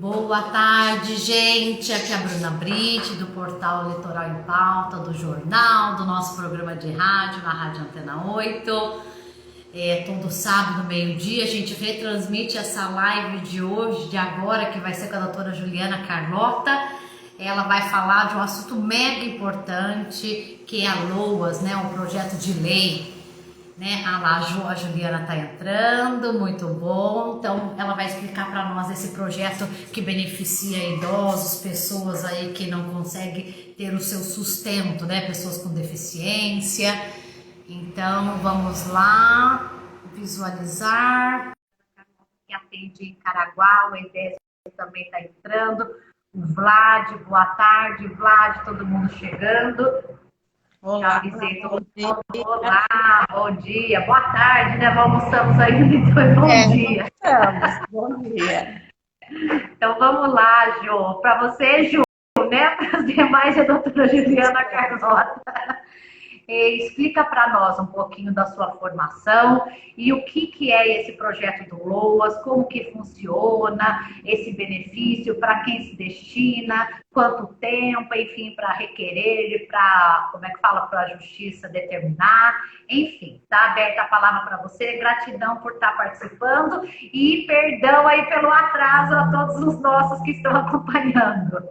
Boa tarde, gente. Aqui é a Bruna Britt, do portal Litoral em Pauta, do jornal, do nosso programa de rádio, na Rádio Antena 8. Todo sábado, meio-dia, a gente retransmite essa live de hoje, de agora, que vai ser com a doutora Juliana Carlota. Ela vai falar de um assunto mega importante, que é a LOAS, né? Um projeto de lei. Né? A Juliana tá entrando, muito bom. Então ela vai explicar para nós esse projeto que beneficia idosos, pessoas aí que não conseguem ter o seu sustento, né? Pessoas com deficiência. Então vamos lá visualizar. Que atende em Caraguá, o Edésio também está entrando. O Vlad, boa tarde, Vlad, todo mundo chegando. Olá, olá, bom dia, boa tarde, né? Almoçamos ainda, então bom dia. Bom dia. Então vamos lá, Jô. Para você, Ju, né? Para as demais, a doutora Juliana Carlota. Explica para nós um pouquinho da sua formação e o que é esse projeto do LOAS, como que funciona esse benefício, para quem se destina, quanto tempo, enfim, para requerer, para, como é que fala, para a justiça determinar, enfim, tá aberta a palavra para você, gratidão por estar participando e perdão aí pelo atraso a todos os nossos que estão acompanhando.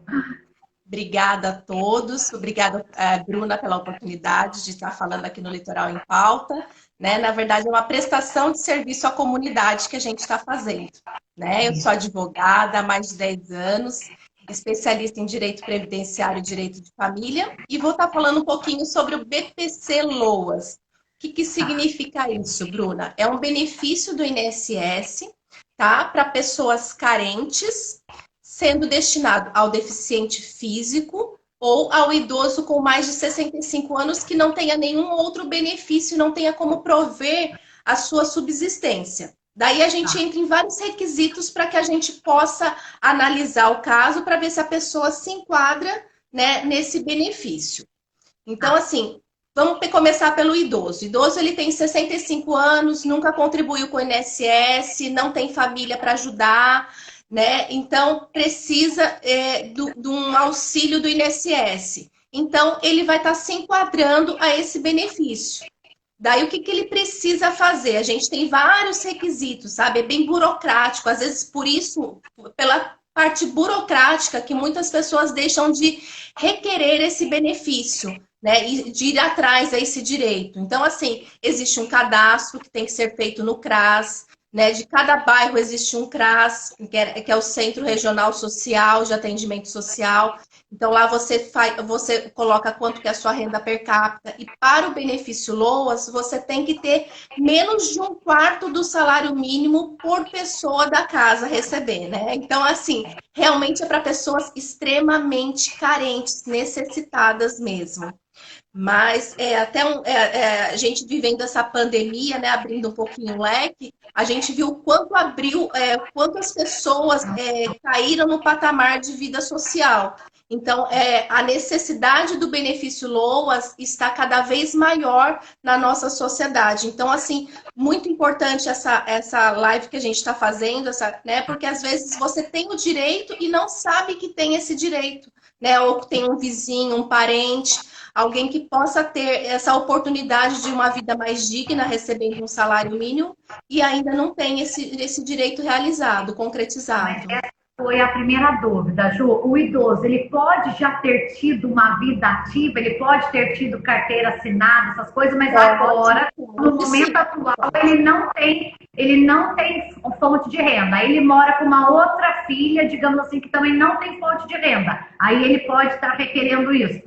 Obrigada a todos, obrigada, Bruna, pela oportunidade de estar falando aqui no Litoral em Pauta. Né? Na verdade, é uma prestação de serviço à comunidade que a gente está fazendo. Né? Eu sou advogada há mais de 10 anos, especialista em direito previdenciário e direito de família, e vou estar falando um pouquinho sobre o BPC LOAS. O que significa isso, Bruna? É um benefício do INSS, tá? Para pessoas carentes, sendo destinado ao deficiente físico ou ao idoso com mais de 65 anos que não tenha nenhum outro benefício, não tenha como prover a sua subsistência. Daí a gente entra em vários requisitos para que a gente possa analisar o caso para ver se a pessoa se enquadra, né, nesse benefício. Então, assim, vamos começar pelo idoso. O idoso, ele tem 65 anos, nunca contribuiu com o INSS, não tem família para ajudar, né? Então, precisa de um auxílio do INSS. Então, ele vai estar se enquadrando a esse benefício. Daí, o que ele precisa fazer? A gente tem vários requisitos, sabe? É bem burocrático. Às vezes, por isso, pela parte burocrática, que muitas pessoas deixam de requerer esse benefício, né? E de ir atrás a esse direito. Então, assim, existe um cadastro que tem que ser feito no CRAS, né? De cada bairro existe um CRAS, que é o Centro Regional Social de Atendimento Social. Então, lá você coloca quanto que é a sua renda per capita. E para o benefício LOAS, você tem que ter menos de 1/4 do salário mínimo por pessoa da casa receber, né? Então, assim, realmente é para pessoas extremamente carentes, necessitadas mesmo. Mas a gente vivendo essa pandemia, né, abrindo um pouquinho o leque, a gente viu o quanto quantas pessoas caíram no patamar de vida social. Então, a necessidade do benefício LOAS está cada vez maior na nossa sociedade. Então, assim, muito importante essa live que a gente está fazendo, né, porque às vezes você tem o direito e não sabe que tem esse direito, né, ou que tem um vizinho, um parente, alguém que possa ter essa oportunidade de uma vida mais digna, recebendo um salário mínimo, e ainda não tem esse direito realizado, concretizado. Essa foi a primeira dúvida, Ju. O idoso, ele pode já ter tido uma vida ativa, ele pode ter tido carteira assinada, essas coisas, mas agora, no momento atual, ele não tem fonte de renda. Ele mora com uma outra filha, digamos assim, que também não tem fonte de renda. Aí ele pode estar requerendo isso.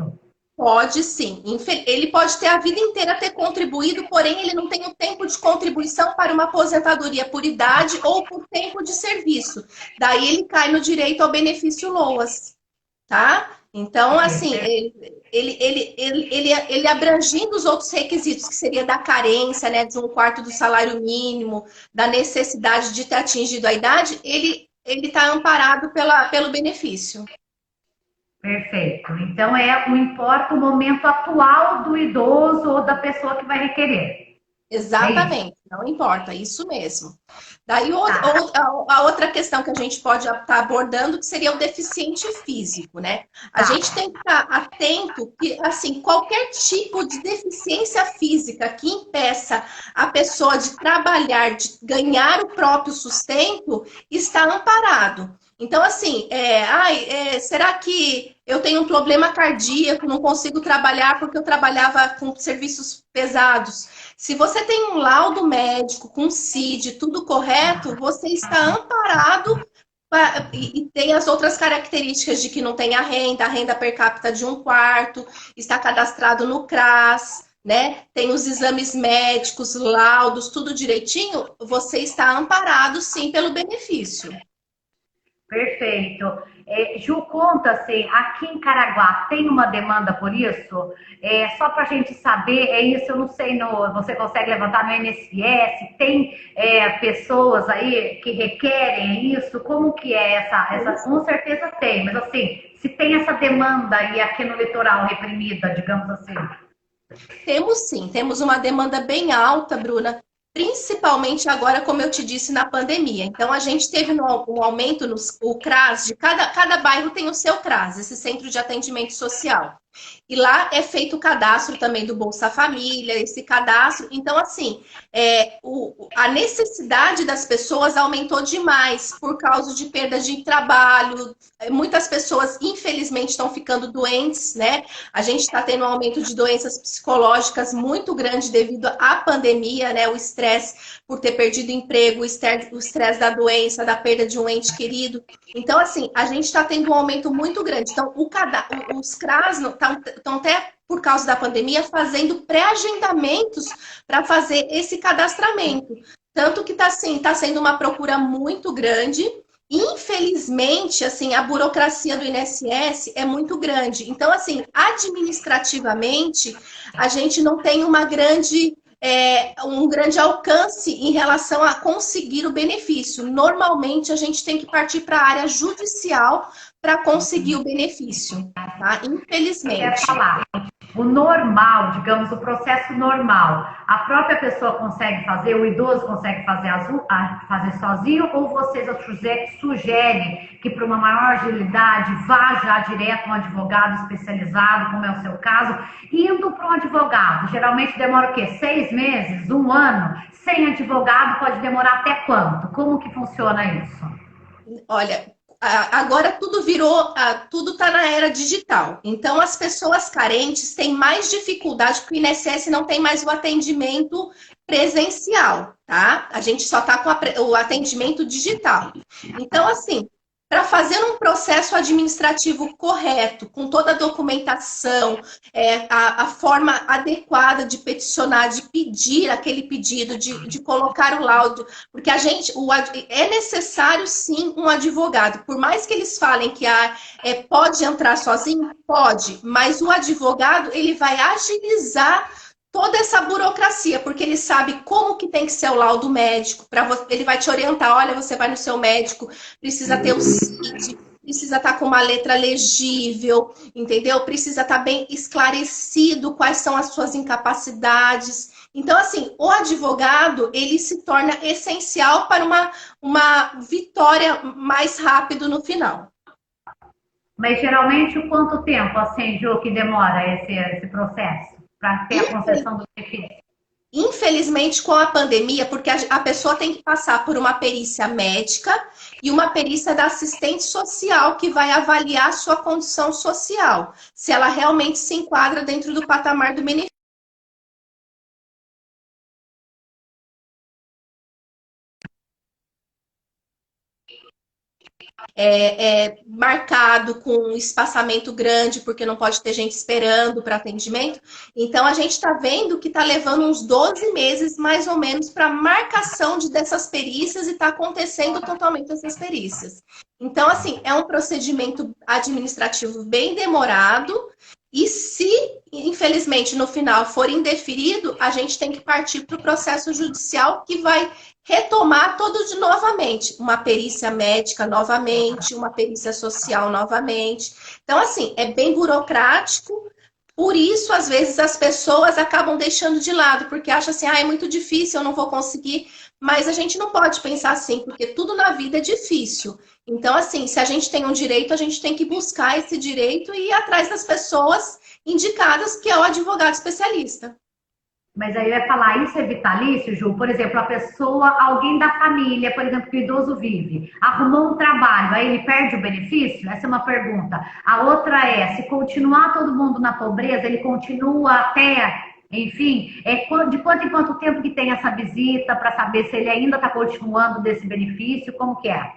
Pode sim. Ele pode ter a vida inteira ter contribuído, porém ele não tem o tempo de contribuição para uma aposentadoria por idade ou por tempo de serviço. Daí ele cai no direito ao benefício LOAS, tá? Então, assim, ele abrangindo os outros requisitos, que seria da carência, né, de 1/4 do salário mínimo, da necessidade de ter atingido a idade, ele está amparado pelo benefício. Perfeito. Então, não importa o momento atual do idoso ou da pessoa que vai requerer. Exatamente, não importa, isso mesmo. Daí Tá. a outra questão que a gente pode estar abordando, que seria o deficiente físico, né? A Tá. gente tem que estar atento que, assim, qualquer tipo de deficiência física que impeça a pessoa de trabalhar, de ganhar o próprio sustento, está amparado. Então, assim, será que eu tenho um problema cardíaco, não consigo trabalhar porque eu trabalhava com serviços pesados? Se você tem um laudo médico com CID, tudo correto, você está amparado e tem as outras características de que não tem a renda per capita de um quarto, está cadastrado no CRAS, né? Tem os exames médicos, laudos, tudo direitinho, você está amparado sim pelo benefício. Perfeito. Ju, conta assim, aqui em Caraguá tem uma demanda por isso? Só para a gente saber, é isso, eu não sei, você consegue levantar no INSS? Tem pessoas aí que requerem isso? Como que é com certeza tem, mas assim, se tem essa demanda aí aqui no litoral reprimida, digamos assim. Temos sim, temos uma demanda bem alta, Bruna, principalmente agora, como eu te disse, na pandemia. Então, a gente teve um aumento no o CRAS, de cada bairro tem o seu CRAS, esse Centro de Atendimento Social. E lá é feito o cadastro também do Bolsa Família, esse cadastro. Então, assim, a necessidade das pessoas aumentou demais por causa de perda de trabalho. Muitas pessoas, infelizmente, estão ficando doentes, né? A gente está tendo um aumento de doenças psicológicas muito grande devido à pandemia, né? O estresse por ter perdido emprego, o estresse da doença, da perda de um ente querido. Então, assim, a gente está tendo um aumento muito grande. Então, os CRAS estão até, por causa da pandemia, fazendo pré-agendamentos para fazer esse cadastramento. Tanto que está assim, tá sendo uma procura muito grande. Infelizmente, assim, a burocracia do INSS é muito grande. Então, assim, administrativamente, a gente não tem um grande alcance em relação a conseguir o benefício. Normalmente, a gente tem que partir para a área judicial para conseguir o benefício, tá? Eu quero Infelizmente. falar. O normal, digamos, o processo normal, a própria pessoa consegue fazer, o idoso consegue fazer sozinho, ou vocês sugerem que para uma maior agilidade vá já direto um advogado especializado, como é o seu caso, indo para um advogado? Geralmente demora o quê? 6 meses, um ano? Sem advogado pode demorar até quanto? Como que funciona isso? Olha, agora tudo virou, tudo está na era digital. Então, as pessoas carentes têm mais dificuldade, porque o INSS não tem mais o atendimento presencial, tá? A gente só está com o atendimento digital. Então, assim, para fazer um processo administrativo correto, com toda a documentação, a forma adequada de peticionar, de pedir aquele pedido, de colocar o laudo, porque é necessário sim um advogado. Por mais que eles falem que pode entrar sozinho, pode, mas o advogado ele vai agilizar toda essa burocracia, porque ele sabe como que tem que ser o laudo médico, ele vai te orientar, olha, você vai no seu médico, precisa ter o CID, precisa estar com uma letra legível, entendeu? Precisa estar bem esclarecido quais são as suas incapacidades. Então, assim, o advogado, ele se torna essencial para uma vitória mais rápido no final. Mas geralmente o quanto tempo, assim, Ju, que demora esse processo para ter a concessão do benefício? Infelizmente, com a pandemia, porque a pessoa tem que passar por uma perícia médica e uma perícia da assistente social que vai avaliar a sua condição social, se ela realmente se enquadra dentro do patamar do benefício. Marcado com um espaçamento grande, porque não pode ter gente esperando para atendimento. Então, a gente está vendo que está levando uns 12 meses, mais ou menos, para marcação dessas perícias e está acontecendo totalmente essas perícias. Então, assim, é um procedimento administrativo bem demorado. E se, infelizmente, no final for indeferido, a gente tem que partir para o processo judicial que vai retomar tudo de novamente. Uma perícia médica novamente, uma perícia social novamente. Então, assim, é bem burocrático, Por isso, às vezes, as pessoas acabam deixando de lado, porque acham assim, ah, é muito difícil, eu não vou conseguir. Mas a gente não pode pensar assim, porque tudo na vida é difícil. Então, assim, se a gente tem um direito, a gente tem que buscar esse direito e ir atrás das pessoas indicadas, que é o advogado especialista. Mas aí eu ia falar, isso é vitalício, Ju? Por exemplo, a pessoa, alguém da família, por exemplo, que o idoso vive, arrumou um trabalho, aí ele perde o benefício? Essa é uma pergunta. A outra é, se continuar todo mundo na pobreza, ele continua até, enfim, de quanto em quanto tempo que tem essa visita para saber se ele ainda está continuando desse benefício? Como que é?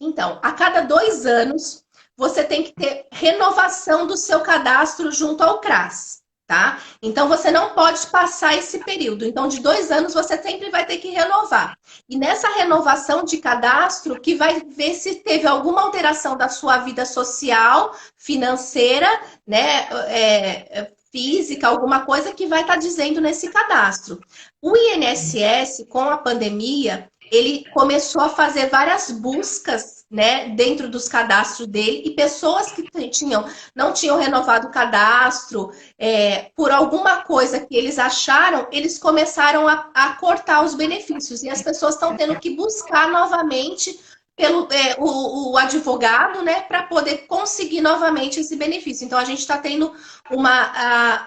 Então, a cada 2 anos, você tem que ter renovação do seu cadastro junto ao CRAS, tá? Então, você não pode passar esse período. Então, de 2 anos, você sempre vai ter que renovar. E nessa renovação de cadastro, que vai ver se teve alguma alteração da sua vida social, financeira, né? Física, alguma coisa que vai estar dizendo nesse cadastro. O INSS, com a pandemia, ele começou a fazer várias buscas, né, dentro dos cadastros dele, e pessoas que não tinham renovado o cadastro, por alguma coisa que eles acharam, eles começaram a cortar os benefícios. E as pessoas estão tendo que buscar novamente pelo o advogado, né, para poder conseguir novamente esse benefício. Então, a gente está tendo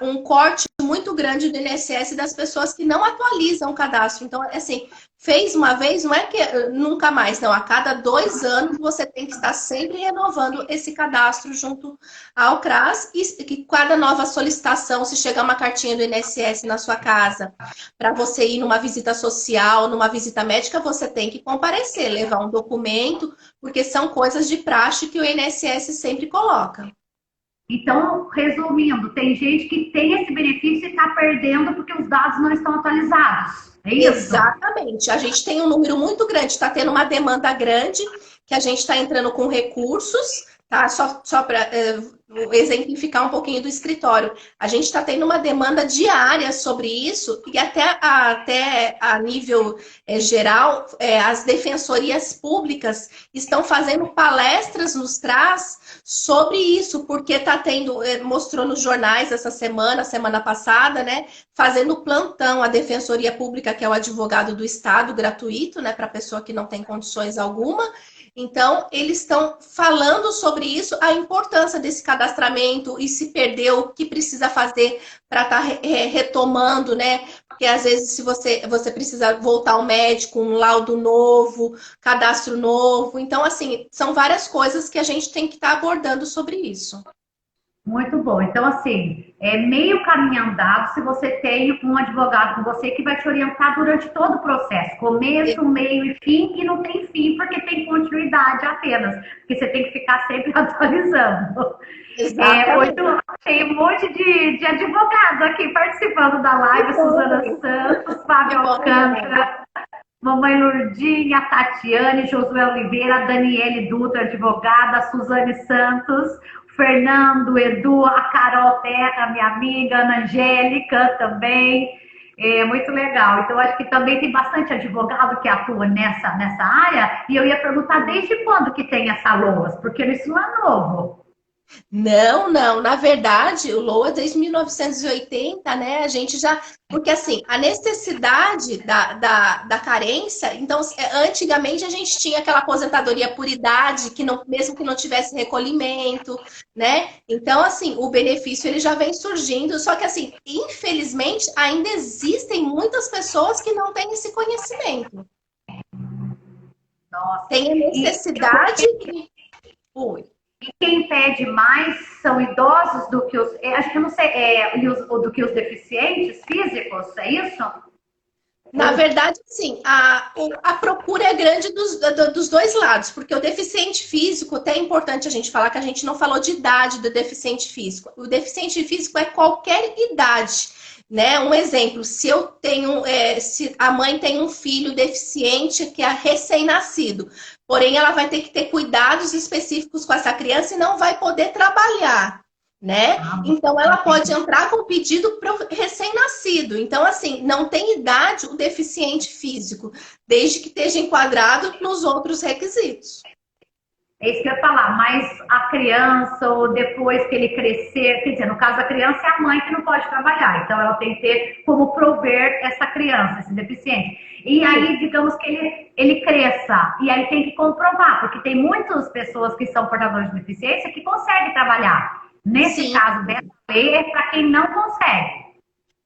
um corte muito grande do INSS das pessoas que não atualizam o cadastro. Então, assim, fez uma vez, não é que nunca mais, não. A cada 2 anos você tem que estar sempre renovando esse cadastro junto ao CRAS e que cada nova solicitação, se chegar uma cartinha do INSS na sua casa para você ir numa visita social, numa visita médica, você tem que comparecer, levar um documento, porque são coisas de praxe que o INSS sempre coloca. Então, resumindo, tem gente que tem esse benefício e está perdendo porque os dados não estão atualizados. É isso? Exatamente. A gente tem um número muito grande, está tendo uma demanda grande, que a gente está entrando com recursos, tá? Só para exemplificar um pouquinho do escritório. A gente está tendo uma demanda diária sobre isso, e até a nível geral, as defensorias públicas estão fazendo palestras nos CRAS sobre isso, porque está tendo, mostrou nos jornais essa semana passada, né? Fazendo plantão, a Defensoria Pública, que é o advogado do Estado, gratuito, né, para a pessoa que não tem condições alguma. Então, eles estão falando sobre isso, a importância desse cadastramento e se perdeu, o que precisa fazer para estar retomando, né? Porque às vezes se você precisa voltar ao médico, um laudo novo, cadastro novo. Então, assim, são várias coisas que a gente tem que estar abordando sobre isso. Muito bom. Então, assim, é meio caminho andado se você tem um advogado com você que vai te orientar durante todo o processo. Começo, meio e fim, e não tem fim porque tem continuidade apenas. Porque você tem que ficar sempre atualizando. Hoje eu achei um monte de advogados aqui participando da live. Suzana Santos, Fábio Alcântara, Mamãe Lurdinha, Tatiane, Josué Oliveira, Daniele Dutra, advogada, Suzane Santos, Fernando, Edu, a Carol Terra, minha amiga, Ana Angélica também. É muito legal. Então, acho que também tem bastante advogado que atua nessa área. E eu ia perguntar desde quando que tem essa LOAS, porque isso não é novo. Não, não. Na verdade, o LOA desde 1980, né? A gente já. Porque, assim, a necessidade da carência. Então, antigamente a gente tinha aquela aposentadoria por idade, que não, mesmo que não tivesse recolhimento, né? Então, assim, o benefício ele já vem surgindo. Só que, assim, infelizmente, ainda existem muitas pessoas que não têm esse conhecimento. Nossa. Tem a necessidade. Ui. E quem pede mais são idosos do que os. Acho que eu não sei, do que os deficientes físicos, é isso? Na verdade, sim, a procura é grande dos dois lados, porque o deficiente físico, até é importante a gente falar que a gente não falou de idade do deficiente físico. O deficiente físico é qualquer idade. Né? Um exemplo, se a mãe tem um filho deficiente que é recém-nascido, porém ela vai ter que ter cuidados específicos com essa criança e não vai poder trabalhar, né? Então ela pode entrar com pedido para o recém-nascido. Então, assim, não tem idade o deficiente físico, desde que esteja enquadrado nos outros requisitos. É isso que eu ia falar, mas a criança, ou depois que ele crescer, quer dizer, no caso da criança é a mãe que não pode trabalhar, então ela tem que ter como prover essa criança, esse deficiente. E aí, digamos que ele cresça, e aí tem que comprovar, porque tem muitas pessoas que são portadores de deficiência que conseguem trabalhar. Nesse Sim. caso dessa lei, é para quem não consegue.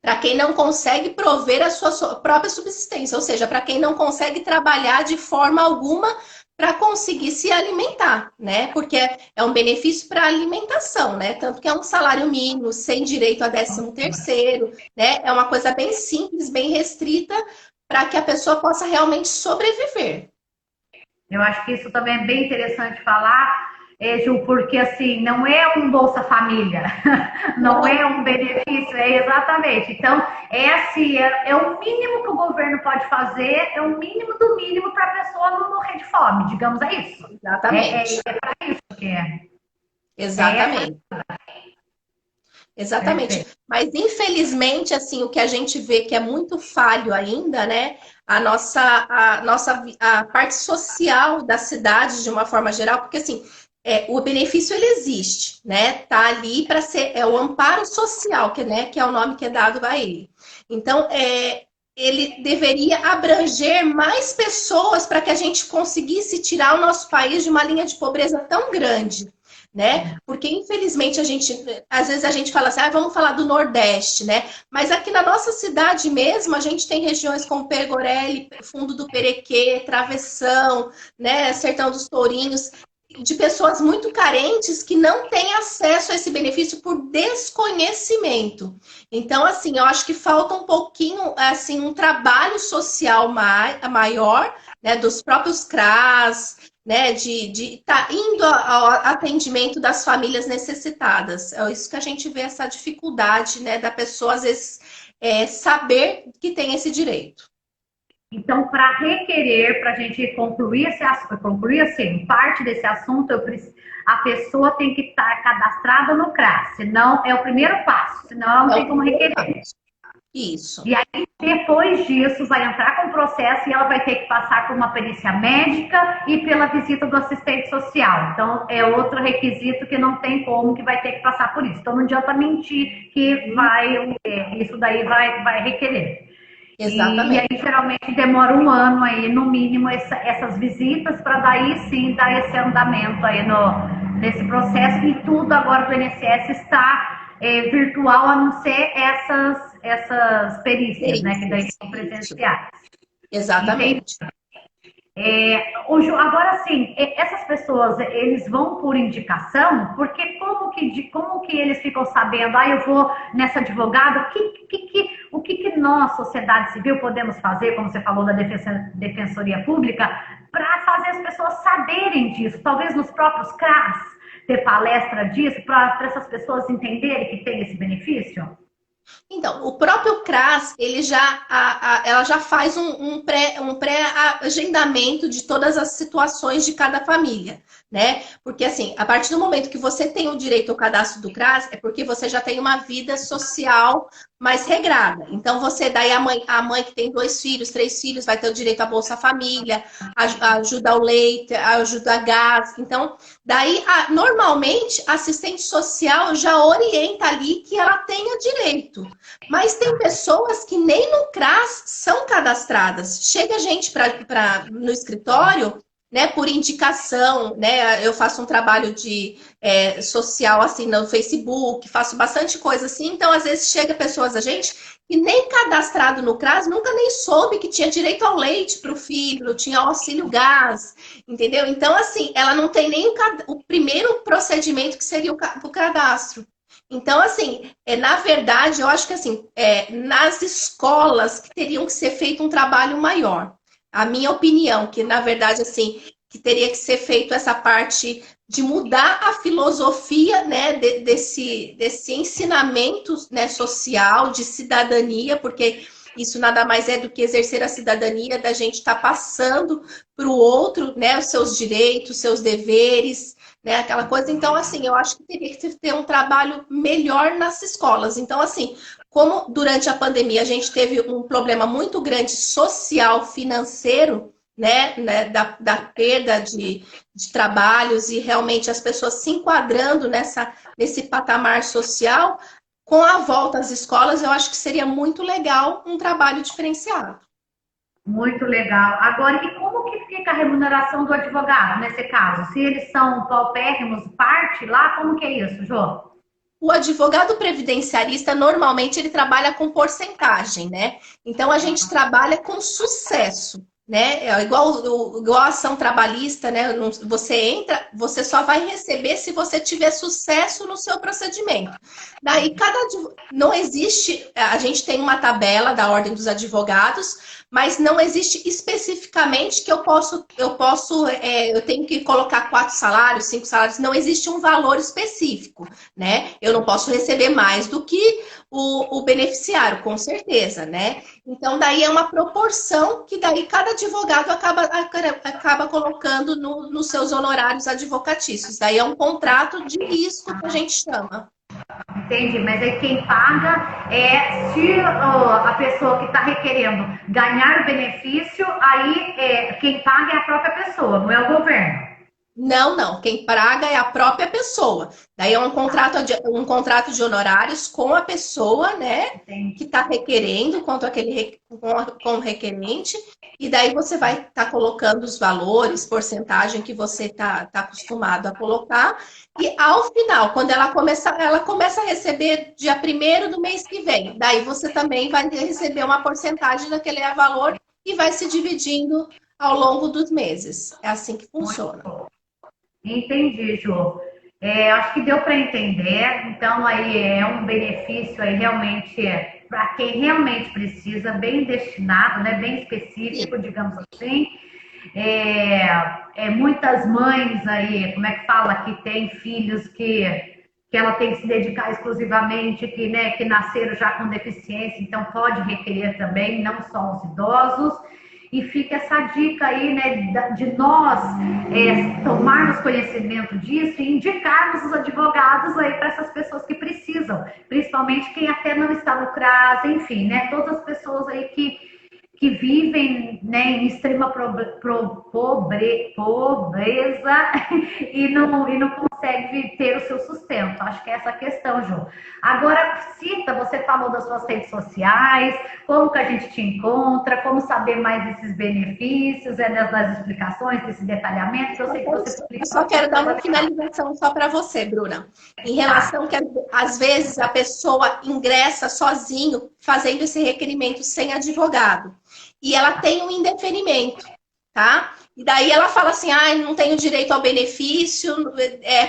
Para quem não consegue prover a sua própria subsistência, ou seja, para quem não consegue trabalhar de forma alguma para conseguir se alimentar, né? Porque é um benefício para a alimentação, né? Tanto que é um salário mínimo, sem direito a 13º, né? É uma coisa bem simples, bem restrita, para que a pessoa possa realmente sobreviver. Eu acho que isso também é bem interessante falar, Ju, porque assim, não é um Bolsa Família, não é um benefício, é exatamente. Então, é assim, é o mínimo que o governo pode fazer, é o mínimo do mínimo para a pessoa não morrer de fome, digamos, é isso. Exatamente. É para isso que é. É essa. Exatamente. Exatamente. Perfeito. Mas, infelizmente, assim, o que a gente vê que é muito falho ainda, né? A parte social da cidade, de uma forma geral, porque, assim, o benefício, ele existe, né? Tá ali para ser, o amparo social, né? Que é o nome que é dado a ele. Então, ele deveria abranger mais pessoas para que a gente conseguisse tirar o nosso país de uma linha de pobreza tão grande, né? Porque infelizmente às vezes a gente fala assim, vamos falar do Nordeste, né? Mas aqui na nossa cidade mesmo, a gente tem regiões como Pergorelli, Fundo do Perequê, Travessão, né? Sertão dos Tourinhos, de pessoas muito carentes que não têm acesso a esse benefício por desconhecimento. Então, assim, eu acho que falta um pouquinho, assim, um trabalho social maior, né, dos próprios CRAS, né, de estar indo ao atendimento das famílias necessitadas. É isso que a gente vê, essa dificuldade, né, da pessoa, às vezes, saber que tem esse direito. Então, para requerer, para a gente concluir esse assunto, concluir assim, parte desse assunto, a pessoa tem que estar cadastrada no CRAS, senão é o primeiro passo, senão ela não tem como requerer. Isso. E aí, depois disso, vai entrar com o processo e ela vai ter que passar por uma perícia médica e pela visita do assistente social. Então, é outro requisito que não tem como, que vai ter que passar por isso. Então, não adianta mentir que isso daí vai requerer. E aí, Exatamente. geralmente, demora um ano aí, no mínimo, essas visitas, para daí sim dar esse andamento aí nesse processo. E tudo agora do INSS está virtual, a não ser essas perícias, né? Que daí são presenciais. Exatamente. Agora sim, essas pessoas, eles vão por indicação, porque como que eles ficam sabendo, eu vou nessa advogada, o que nós, sociedade civil, podemos fazer, como você falou da Defensoria Pública, para fazer as pessoas saberem disso, talvez nos próprios CRAS, ter palestra disso, para essas pessoas entenderem que tem esse benefício? Então, o próprio CRAS, ela já faz um pré-agendamento de todas as situações de cada família, né? Porque, assim, a partir do momento que você tem o direito ao cadastro do CRAS, é porque você já tem uma vida social mais regrada. Então, daí a mãe que tem 2 filhos, 3 filhos, vai ter o direito à Bolsa Família, ajuda ao leite, ajuda a gás. Então, daí, normalmente, a assistente social já orienta ali que ela tenha direito. Mas tem pessoas que nem no CRAS são cadastradas. Chega gente no escritório, né, por indicação, né? Eu faço um trabalho de social assim no Facebook, faço bastante coisa assim. Então, às vezes, chega pessoas a gente que nem cadastrado no CRAS, nunca nem soube que tinha direito ao leite para o filho, tinha auxílio gás, entendeu? Então, assim, ela não tem nem o primeiro procedimento que seria o cadastro. Então, assim, na verdade, eu acho que assim, nas escolas que teriam que ser feito um trabalho maior. A minha opinião, que na verdade, assim, que teria que ser feito essa parte de mudar a filosofia, né, desse ensinamento, né, social, de cidadania, porque isso nada mais é do que exercer a cidadania, da gente estar passando para o outro, né, os seus direitos, seus deveres, né, aquela coisa. Então, assim, eu acho que teria que ter um trabalho melhor nas escolas. Então, assim, como durante a pandemia a gente teve um problema muito grande social, financeiro, né, da perda de trabalhos e realmente as pessoas se enquadrando nesse patamar social, com a volta às escolas, eu acho que seria muito legal um trabalho diferenciado. Muito legal. Agora, e como que fica a remuneração do advogado nesse caso? Se eles são paupérrimos, parte lá, como que é isso, Jô? O advogado previdenciarista, normalmente, ele trabalha com porcentagem, né? Então, a gente trabalha com sucesso, né? É igual a ação trabalhista, né? Você entra, você só vai receber se você tiver sucesso no seu procedimento. Daí, não existe, a gente tem uma tabela da Ordem dos Advogados, mas não existe especificamente que eu tenho que colocar 4 salários, 5 salários, não existe um valor específico, né? Eu não posso receber mais do que o beneficiário, com certeza, né? Então, daí é uma proporção que daí cada advogado acaba colocando nos seus honorários advocatícios. Daí é um contrato de risco que a gente chama. Entendi, mas aí quem paga se a pessoa que está requerendo ganhar o benefício, aí quem paga é a própria pessoa, não é o governo. Não, não. Quem paga é a própria pessoa. Daí é um contrato de honorários com a pessoa, né, Entendi. que está requerendo, com o requerente, e daí você vai estar colocando os valores, porcentagem que você está acostumado a colocar, e ao final, quando ela começa a receber dia 1º do mês que vem, daí você também vai receber uma porcentagem daquele valor e vai se dividindo ao longo dos meses. É assim que Muito funciona. bom. Entendi, Ju. Acho que deu para entender. Então, aí é um benefício aí realmente para quem realmente precisa, bem destinado, né? Bem específico, digamos assim. Muitas mães aí, como é que fala, que tem filhos que ela tem que se dedicar exclusivamente, que nasceram já com deficiência, então pode requerer também, não só os idosos. E fica essa dica aí, né, de nós tomarmos conhecimento disso e indicarmos os advogados aí para essas pessoas que precisam, principalmente quem até não está no CRAS, enfim, né, todas as pessoas aí que vivem, né, em extrema pobreza e não consegue ter o seu sustento. Acho que é essa a questão, Ju. Agora, Cita, você falou das suas redes sociais, como que a gente te encontra, como saber mais desses benefícios, das explicações, desse detalhamento. Eu sei que você Eu explica só quero dar uma bastante. finalização só para você, Bruna. Em Tá, relação que às vezes a pessoa ingressa sozinho fazendo esse requerimento sem advogado e ela tem um indeferimento, tá? E daí ela fala assim, não tenho direito ao benefício,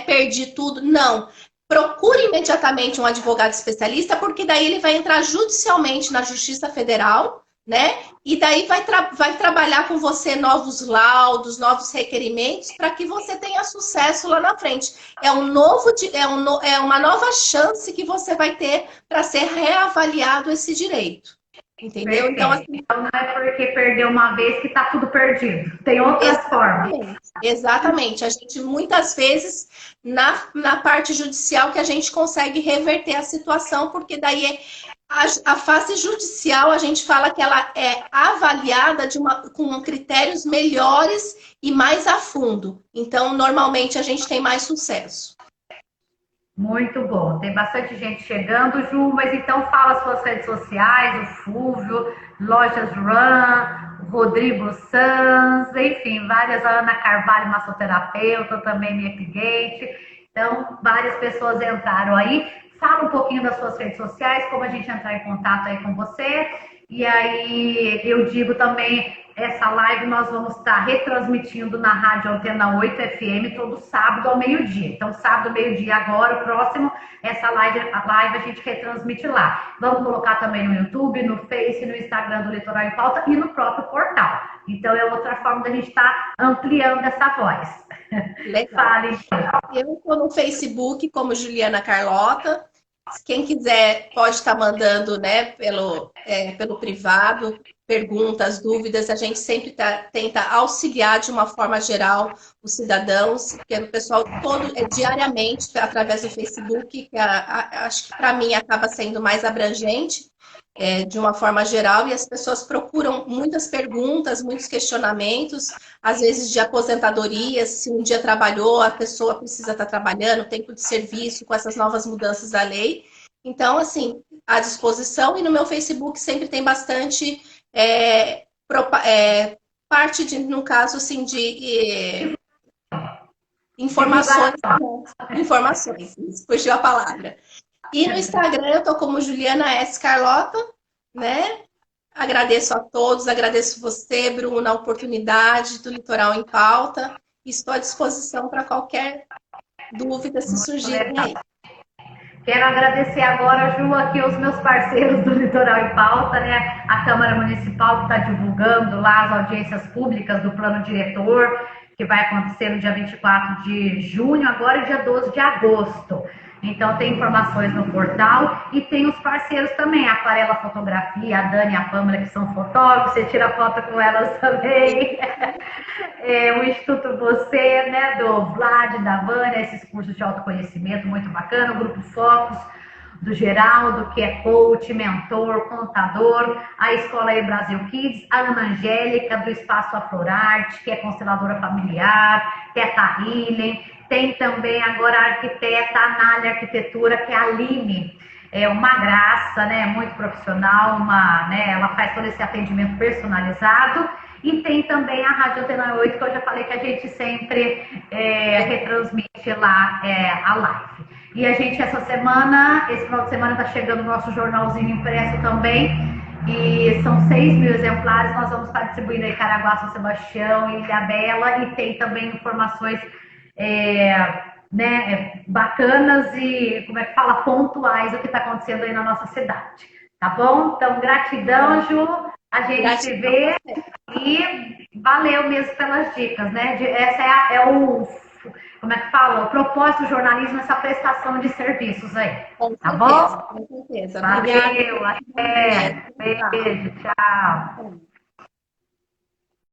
perdi tudo. Não. Procure imediatamente um advogado especialista, porque daí ele vai entrar judicialmente na Justiça Federal, né? E daí vai trabalhar com você novos laudos, novos requerimentos, para que você tenha sucesso lá na frente. É uma nova chance que você vai ter para ser reavaliado esse direito. Entendeu? Então, perfeito. assim, Então não é porque perdeu uma vez que está tudo perdido. Tem outras formas. exatamente. Exatamente. A gente, muitas vezes, na parte judicial, que a gente consegue reverter a situação, porque daí a fase judicial, a gente fala que ela é avaliada com critérios melhores e mais a fundo. Então, normalmente, a gente tem mais sucesso. Muito bom. Tem bastante gente chegando, Ju, mas então fala as suas redes sociais, o Fúvio, Lojas Run, Rodrigo Sanz, enfim, várias, a Ana Carvalho, massoterapeuta, também me Upgate. Então, várias pessoas entraram aí. Fala um pouquinho das suas redes sociais, como a gente entrar em contato aí com você. E aí eu digo também, essa live nós vamos estar retransmitindo na Rádio Antena 8 FM todo sábado ao meio-dia. Então, sábado, meio-dia agora, o próximo, essa live a gente retransmite lá. Vamos colocar também no YouTube, no Face, no Instagram do Litoral em Pauta e no próprio portal. Então, é outra forma da gente estar ampliando essa voz. Legal. Fale. Eu estou no Facebook como Juliana Carlota. Quem quiser pode estar mandando, né, pelo privado, perguntas, dúvidas. A gente sempre tenta auxiliar de uma forma geral os cidadãos, porque o pessoal todo diariamente através do Facebook, que acho que para mim acaba sendo mais abrangente. de uma forma geral, e as pessoas procuram muitas perguntas, muitos questionamentos, às vezes de aposentadoria, se um dia trabalhou, a pessoa precisa estar trabalhando, tempo de serviço, com essas novas mudanças da lei. Então, assim, à disposição, e no meu Facebook sempre tem bastante parte de, no caso, assim, de informações, fugiu a palavra. E no Instagram eu tô como Juliana S. Carlota, né? Agradeço a todos, agradeço você, Bruna, a oportunidade do Litoral em Pauta. Estou à disposição para qualquer dúvida se surgirem aí. Quero agradecer agora, Ju, aqui os meus parceiros do Litoral em Pauta, né? A Câmara Municipal que está divulgando lá as audiências públicas do plano diretor, que vai acontecer no dia 24 de junho, agora e dia 12 de agosto. Então tem informações no portal e tem os parceiros também, a Aquarela Fotografia, a Dani e a Pâmela, que são fotógrafos, você tira foto com elas também. O Instituto Você, né, do Vlad, da Vânia, esses cursos de autoconhecimento muito bacana, o Grupo Focus do Geraldo, que é coach, mentor, contador, a Escola aí Brasil Kids, a Ana Angélica, do Espaço Aflorarte, que é consteladora familiar, Teta Healing, tem também agora a arquiteta Anália Arquitetura, que é a Aline, é uma graça, né, muito profissional, né, ela faz todo esse atendimento personalizado. E tem também a Rádio Antena 8, que eu já falei que a gente sempre retransmite lá a live. E a gente, esse final de semana, está chegando o nosso jornalzinho impresso também. E são 6.000 exemplares. Nós vamos estar distribuindo aí Caraguá, São Sebastião, Ilhabela. E tem também informações bacanas e, como é que fala, pontuais do que está acontecendo aí na nossa cidade. Tá bom? Então, gratidão, Ju. A gente se vê e valeu mesmo pelas dicas, né? Essa como é que fala? O propósito do jornalismo, essa prestação de serviços aí. Tá bom? Com certeza. Valeu, até. Beijo, tchau.